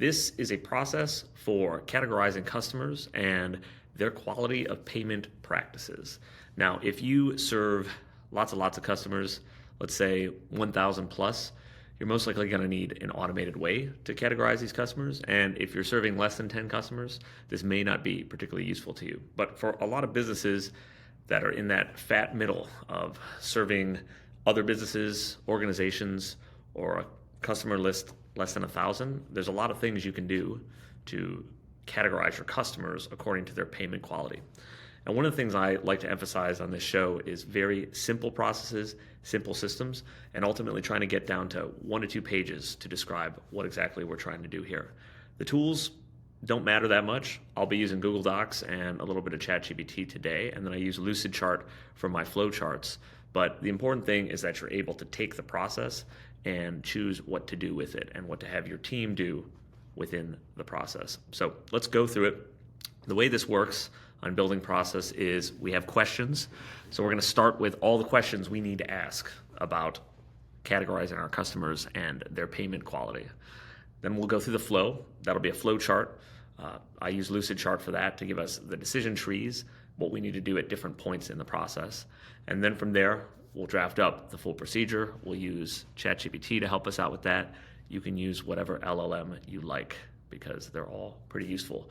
This is a process for categorizing customers and their quality of payment practices. Now, if you serve lots and lots of customers, let's say 1,000 plus, you're most likely going to need an automated way to categorize these customers. And if you're serving less than 10 customers, this may not be particularly useful to you. But for a lot of businesses that are in that fat middle of serving other businesses, organizations, or a customer list less than 1,000, there's a lot of things you can do to categorize your customers according to their payment quality. And one of the things I like to emphasize on this show is very simple processes, simple systems, and ultimately trying to get down to 1 to 2 pages to describe what exactly we're trying to do here. The tools don't matter that much. I'll be using Google Docs and a little bit of ChatGPT today, and then I use Lucidchart for my flow charts. But the important thing is that you're able to take the process and choose what to do with it and what to have your team do within the process. So let's go through it. The way this works on building process is we have questions. So we're going to start with all the questions we need to ask about categorizing our customers and their payment quality. Then we'll go through the flow. That'll be a flow chart. I use Lucidchart for that to give us the decision trees, what we need to do at different points in the process. And then from there, we'll draft up the full procedure. We'll use ChatGPT to help us out with that. You can use whatever LLM you like because they're all pretty useful.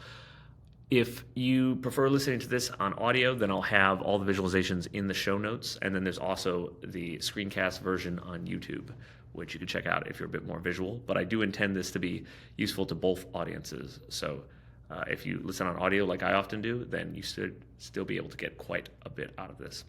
If you prefer listening to this on audio, then I'll have all the visualizations in the show notes. And then there's also the screencast version on YouTube, which you can check out if you're a bit more visual. But I do intend this to be useful to both audiences. So if you listen on audio like I often do, then you should still be able to get quite a bit out of this.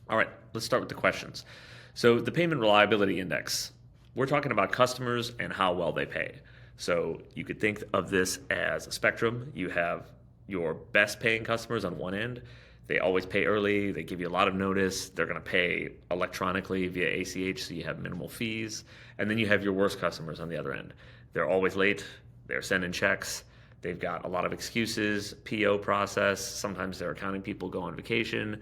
All right, let's start with the questions. So the payment reliability index, we're talking about customers and how well they pay. So you could think of this as a spectrum. You have your best paying customers on one end. They always pay early. They give you a lot of notice. They're going to pay electronically via ACH, so you have minimal fees. And then you have your worst customers on the other end. They're always late. They're sending checks. They've got a lot of excuses, PO process. Sometimes their accounting people go on vacation.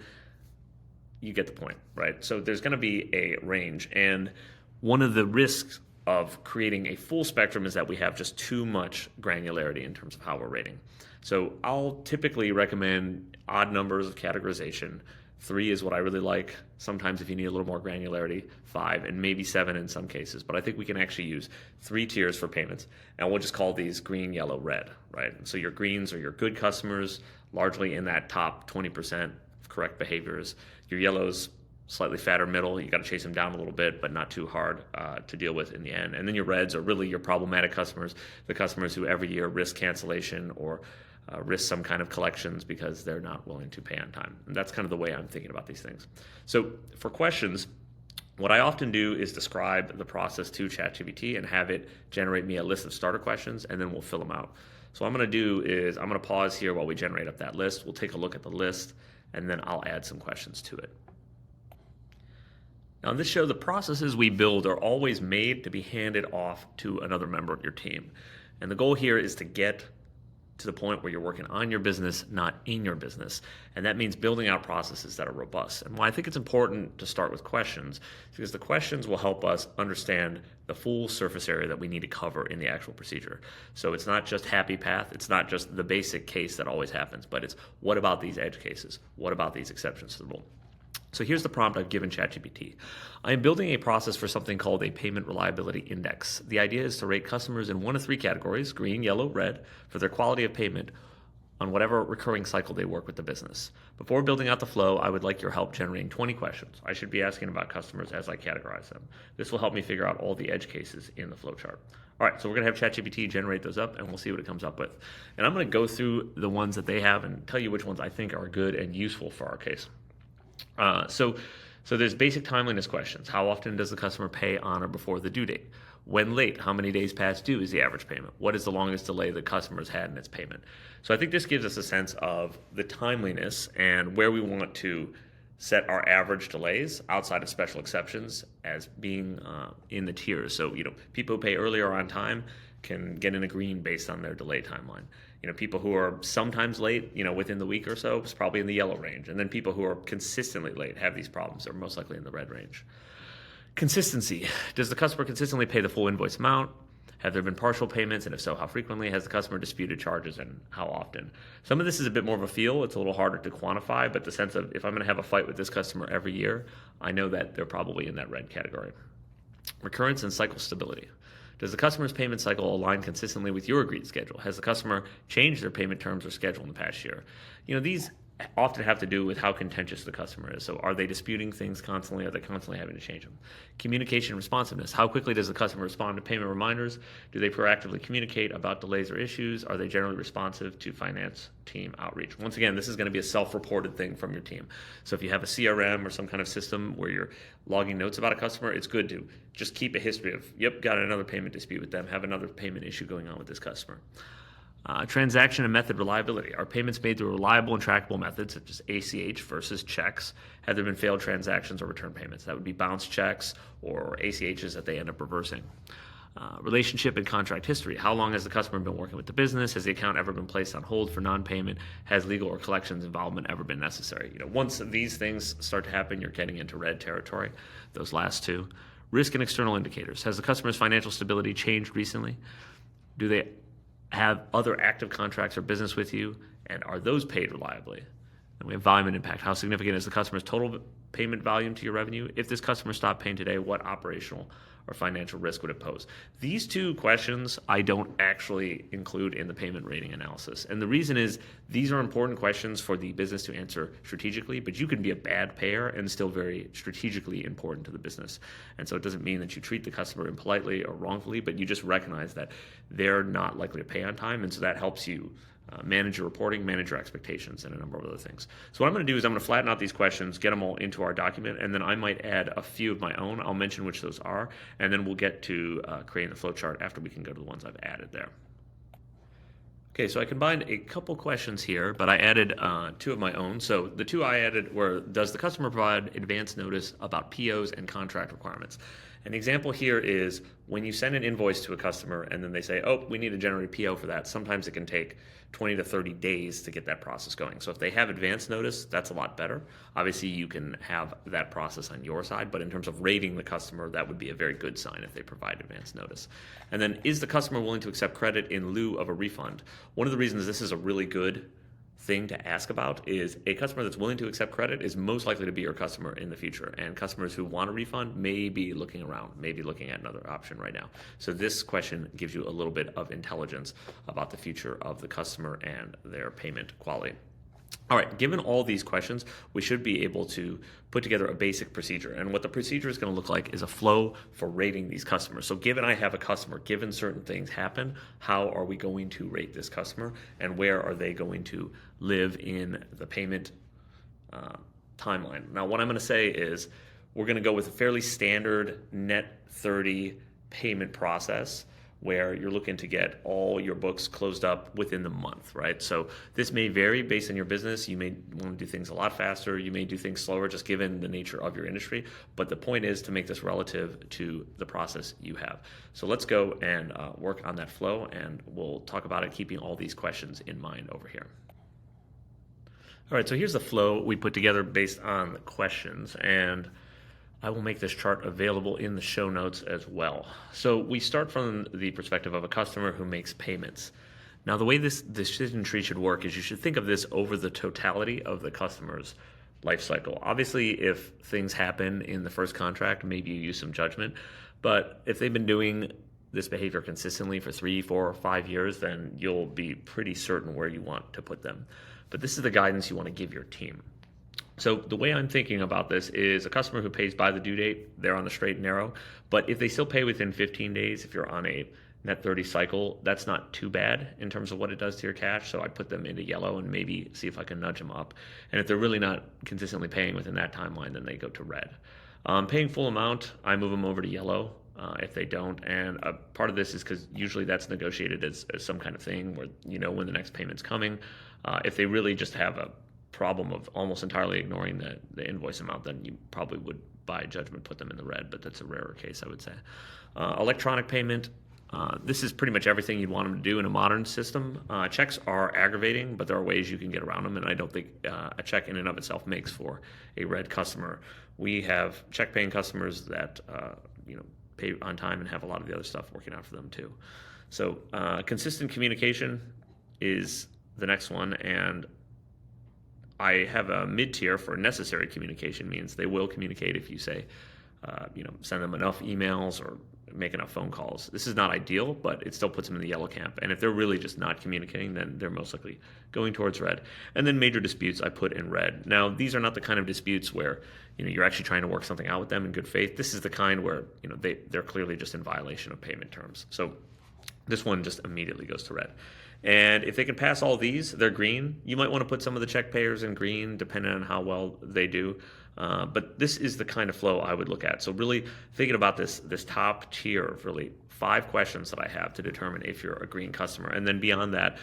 You get the point, right? So there's going to be a range. And one of the risks of creating a full spectrum is that we have just too much granularity in terms of how we're rating. So I'll typically recommend odd numbers of categorization. 3 is what I really like. Sometimes if you need a little more granularity, 5 and maybe 7 in some cases. But I think we can actually use 3 tiers for payments. And we'll just call these green, yellow, red, right? So your greens are your good customers, largely in that top 20% of correct behaviors. Your yellows, slightly fatter middle. You got to chase them down a little bit, but not too hard to deal with in the end. And then your reds are really your problematic customers, the customers who every year risk cancellation or risk some kind of collections because they're not willing to pay on time. And that's kind of the way I'm thinking about these things. So for questions, what I often do is describe the process to ChatGPT and have it generate me a list of starter questions, and then we'll fill them out. So what I'm going to do is I'm going to pause here while we generate up that list. We'll take a look at the list, and then I'll add some questions to it. Now, in this show, the processes we build are always made to be handed off to another member of your team. And the goal here is to get to the point where you're working on your business, not in your business. And that means building out processes that are robust. And why I think it's important to start with questions is because the questions will help us understand the full surface area that we need to cover in the actual procedure. So it's not just happy path. It's not just the basic case that always happens, but it's what about these edge cases? What about these exceptions to the rule? So here's the prompt I've given ChatGPT. I am building a process for something called a payment reliability index. The idea is to rate customers in 1 of 3 categories, green, yellow, red, for their quality of payment on whatever recurring cycle they work with the business. Before building out the flow, I would like your help generating 20 questions I should be asking about customers as I categorize them. This will help me figure out all the edge cases in the flow chart. All right, so we're going to have ChatGPT generate those up, and we'll see what it comes up with. And I'm going to go through the ones that they have and tell you which ones I think are good and useful for our case. So there's basic timeliness questions. How often does the customer pay on or before the due date? When late? How many days past due is the average payment? What is the longest delay the customer's had in its payment? So I think this gives us a sense of the timeliness and where we want to set our average delays outside of special exceptions as being in the tiers. So, people who pay earlier on time can get in a green based on their delay timeline. People who are sometimes late, within the week or so, is probably in the yellow range. And then people who are consistently late have these problems are most likely in the red range. Consistency. Does the customer consistently pay the full invoice amount? Have there been partial payments, and if so, how frequently? Has the customer disputed charges, and how often? Some of this is a bit more of a feel. It's a little harder to quantify, but the sense of if I'm going to have a fight with this customer every year, I know that they're probably in that red category. Recurrence and cycle stability. Does the customer's payment cycle align consistently with your agreed schedule? Has the customer changed their payment terms or schedule in the past year? These often have to do with how contentious the customer is. So are they disputing things constantly? Are they constantly having to change them? Communication responsiveness. How quickly does the customer respond to payment reminders? Do they proactively communicate about delays or issues? Are they generally responsive to finance team outreach? Once again, this is going to be a self-reported thing from your team. So if you have a CRM or some kind of system where you're logging notes about a customer, it's good to just keep a history of, yep, got another payment dispute with them, have another payment issue going on with this customer. Transaction and method reliability. Are payments made through reliable and trackable methods such as ACH versus checks? Have there been failed transactions or return payments? That would be bounce checks or ACHs that they end up reversing. Relationship and contract history. How long has the customer been working with the business? Has the account ever been placed on hold for non-payment? Has legal or collections involvement ever been necessary? Once these things start to happen, you're getting into red territory. Those last two. Risk and external indicators. Has the customer's financial stability changed recently? Do they have other active contracts or business with you, and are those paid reliably? And we have volume and impact. How significant is the customer's total payment volume to your revenue? If this customer stopped paying today, what operational or financial risk would it pose? These two questions I don't actually include in the payment rating analysis. And the reason is these are important questions for the business to answer strategically, but you can be a bad payer and still very strategically important to the business. And so it doesn't mean that you treat the customer impolitely or wrongfully, but you just recognize that they're not likely to pay on time. And so that helps you manage your reporting, manage your expectations, and a number of other things. So what I'm going to do is I'm going to flatten out these questions, get them all into our document, and then I might add a few of my own. I'll mention which those are, and then we'll get to creating the flowchart after we can go to the ones I've added there. Okay, so I combined a couple questions here, but I added two of my own. So the two I added were, does the customer provide advance notice about POs and contract requirements? An example here is when you send an invoice to a customer and then they say, oh, we need to generate a PO for that. Sometimes it can take 20 to 30 days to get that process going. So if they have advance notice, that's a lot better. Obviously, you can have that process on your side, but in terms of rating the customer, that would be a very good sign if they provide advance notice. And then, is the customer willing to accept credit in lieu of a refund? One of the reasons this is a really good thing to ask about is a customer that's willing to accept credit is most likely to be your customer in the future, and customers who want a refund may be looking around, may be looking at another option right now. So this question gives you a little bit of intelligence about the future of the customer and their payment quality. All right, given all these questions, we should be able to put together a basic procedure. And what the procedure is going to look like is a flow for rating these customers. So given I have a customer, given certain things happen, how are we going to rate this customer, and where are they going to live in the payment timeline? Now, what I'm going to say is we're going to go with a fairly standard net 30 payment process, where you're looking to get all your books closed up within the month, right? So this may vary based on your business. You may want to do things a lot faster. You may do things slower, just given the nature of your industry. But the point is to make this relative to the process you have. So let's go and work on that flow, and we'll talk about it keeping all these questions in mind over here. All right, so here's the flow we put together based on the questions, and I will make this chart available in the show notes as well. So we start from the perspective of a customer who makes payments. Now, the way this decision tree should work is you should think of this over the totality of the customer's life cycle. Obviously, if things happen in the first contract, maybe you use some judgment. But if they've been doing this behavior consistently for 3, 4, 5 years, then you'll be pretty certain where you want to put them. But this is the guidance you want to give your team. So the way I'm thinking about this is a customer who pays by the due date, they're on the straight and narrow. But if they still pay within 15 days, if you're on a net 30 cycle, that's not too bad in terms of what it does to your cash. So I put them into yellow and maybe see if I can nudge them up. And if they're really not consistently paying within that timeline, then they go to red. Paying full amount, I move them over to yellow if they don't. And a part of this is because usually that's negotiated as some kind of thing where you know when the next payment's coming. If they really just have a problem of almost entirely ignoring the invoice amount, then you probably would, by judgment, put them in the red, but that's a rarer case, I would say. Electronic payment, this is pretty much everything you'd want them to do in a modern system. Checks are aggravating, but there are ways you can get around them, and I don't think a check in and of itself makes for a red customer. We have check-paying customers that pay on time and have a lot of the other stuff working out for them too. So consistent communication is the next one, and I have a mid-tier for necessary communication. Means they will communicate if you say, send them enough emails or make enough phone calls. This is not ideal, but it still puts them in the yellow camp. And if they're really just not communicating, then they're most likely going towards red. And then major disputes I put in red. Now, these are not the kind of disputes where you're actually trying to work something out with them in good faith. This is the kind where they're clearly just in violation of payment terms. So this one just immediately goes to red. And if they can pass all these, they're green. You might want to put some of the check payers in green, depending on how well they do. But this is the kind of flow I would look at. So really thinking about this top tier of really 5 questions that I have to determine if you're a green customer. And then beyond that,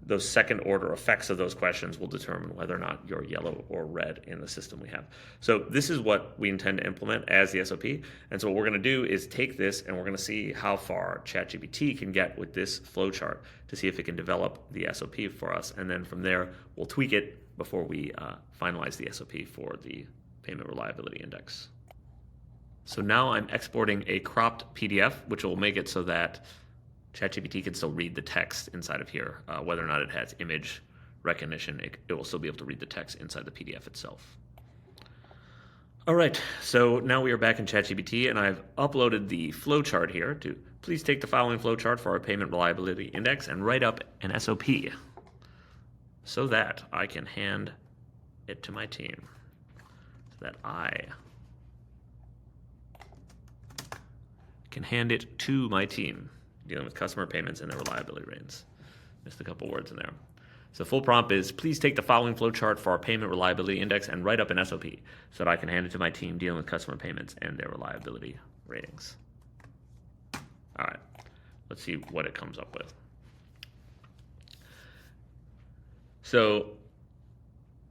those second order effects of those questions will determine whether or not you're yellow or red in the system we have. So this is what we intend to implement as the SOP. And so what we're going to do is take this and we're going to see how far ChatGPT can get with this flowchart to see if it can develop the SOP for us. And then from there, we'll tweak it before we finalize the SOP for the Payment Reliability Index. So now I'm exporting a cropped PDF, which will make it so that ChatGPT can still read the text inside of here. Whether or not it has image recognition, it will still be able to read the text inside the PDF itself. All right, so now we are back in ChatGPT, and I've uploaded the flowchart here to please take the following flowchart for our Payment Reliability Index and write up an SOP so that I can hand it to my team, so that I can hand it to my team dealing with customer payments and their reliability ratings. Missed a couple words in there. So full prompt is, please take the following flowchart for our Payment Reliability Index and write up an SOP so that I can hand it to my team dealing with customer payments and their reliability ratings. All right, let's see what it comes up with. So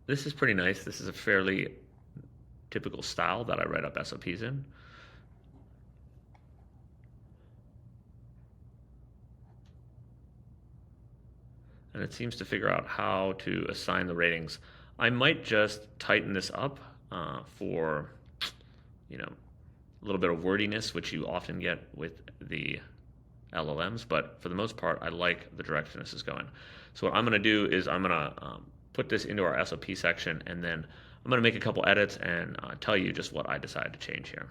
this is pretty nice. This is a fairly typical style that I write up SOPs in. And it seems to figure out how to assign the ratings. I might just tighten this up for, a little bit of wordiness, which you often get with the LLMs, but for the most part, I like the direction this is going. So what I'm gonna do is I'm gonna put this into our SOP section, and then I'm gonna make a couple edits and tell you just what I decided to change here.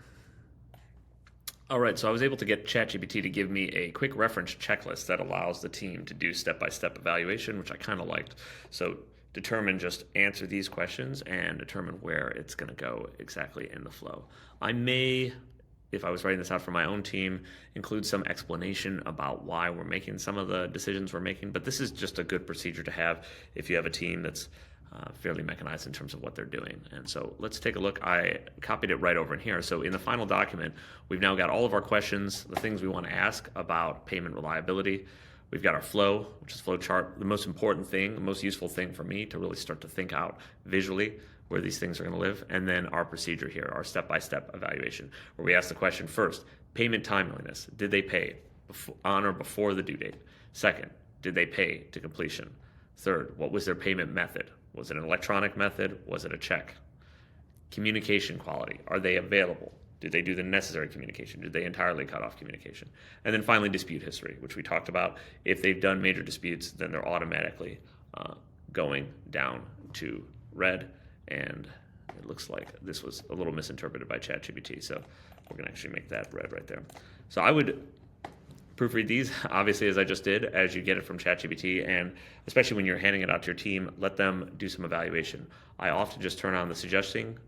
All right, so I was able to get ChatGPT to give me a quick reference checklist that allows the team to do step-by-step evaluation, which I kind of liked. So just answer these questions and determine where it's going to go exactly in the flow. I may, if I was writing this out for my own team, include some explanation about why we're making some of the decisions we're making, but this is just a good procedure to have if you have a team that's fairly mechanized in terms of what they're doing. And so let's take a look. I copied it right over in here. So in the final document, we've now got all of our questions, the things we want to ask about payment reliability. We've got our flow, which is flow chart. The most important thing, the most useful thing for me to really start to think out visually where these things are going to live. And then our procedure here, our step-by-step evaluation, where we ask the question first, payment timeliness. Did they pay on or before the due date? Second, did they pay to completion? Third, what was their payment method? Was it an electronic method? Was it a check? Communication quality. Are they available? Did they do the necessary communication? Did they entirely cut off communication? And then finally, dispute history, which we talked about. If they've done major disputes, then they're automatically going down to red. And it looks like this was a little misinterpreted by ChatGPT. So we're going to actually make that red right there. So I would proofread these, obviously, as I just did, as you get it from ChatGPT, and especially when you're handing it out to your team, let them do some evaluation. I often just turn on the suggesting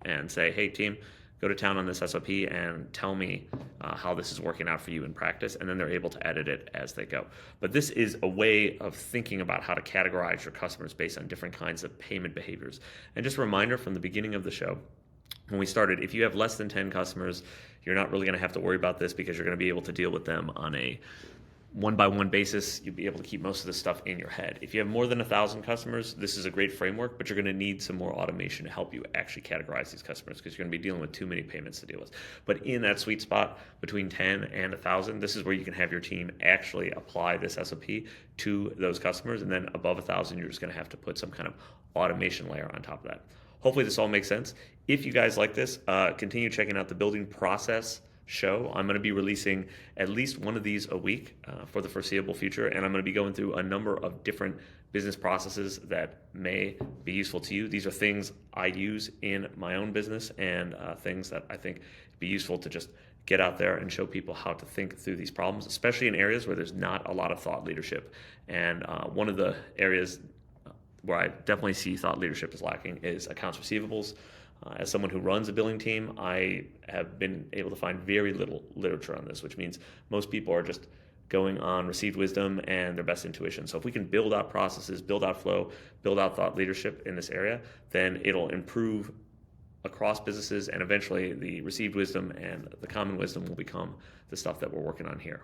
and say, hey, team, go to town on this SOP and tell me how this is working out for you in practice, and then they're able to edit it as they go. But this is a way of thinking about how to categorize your customers based on different kinds of payment behaviors. And just a reminder from the beginning of the show, when we started, if you have less than 10 customers, you're not really going to have to worry about this because you're going to be able to deal with them on a one-by-one basis. You'll be able to keep most of this stuff in your head. If you have more than 1,000 customers, this is a great framework, but you're going to need some more automation to help you actually categorize these customers because you're going to be dealing with too many payments to deal with. But in that sweet spot between 10 and 1,000, this is where you can have your team actually apply this SOP to those customers, and then above 1,000, you're just going to have to put some kind of automation layer on top of that. Hopefully this all makes sense. If you guys like this, continue checking out the building process show, I'm going to be releasing at least one of these a week for the foreseeable future, and I'm going to be going through a number of different business processes that may be useful to you. These are things I use in my own business, and things that I think be useful to just get out there and show people how to think through these problems, especially in areas where there's not a lot of thought leadership. And one of the areas where I definitely see thought leadership is lacking is accounts receivables. As someone who runs a billing team, I have been able to find very little literature on this, which means most people are just going on received wisdom and their best intuition. So if we can build out processes, build out flow, build out thought leadership in this area, then it'll improve across businesses, and eventually the received wisdom and the common wisdom will become the stuff that we're working on here.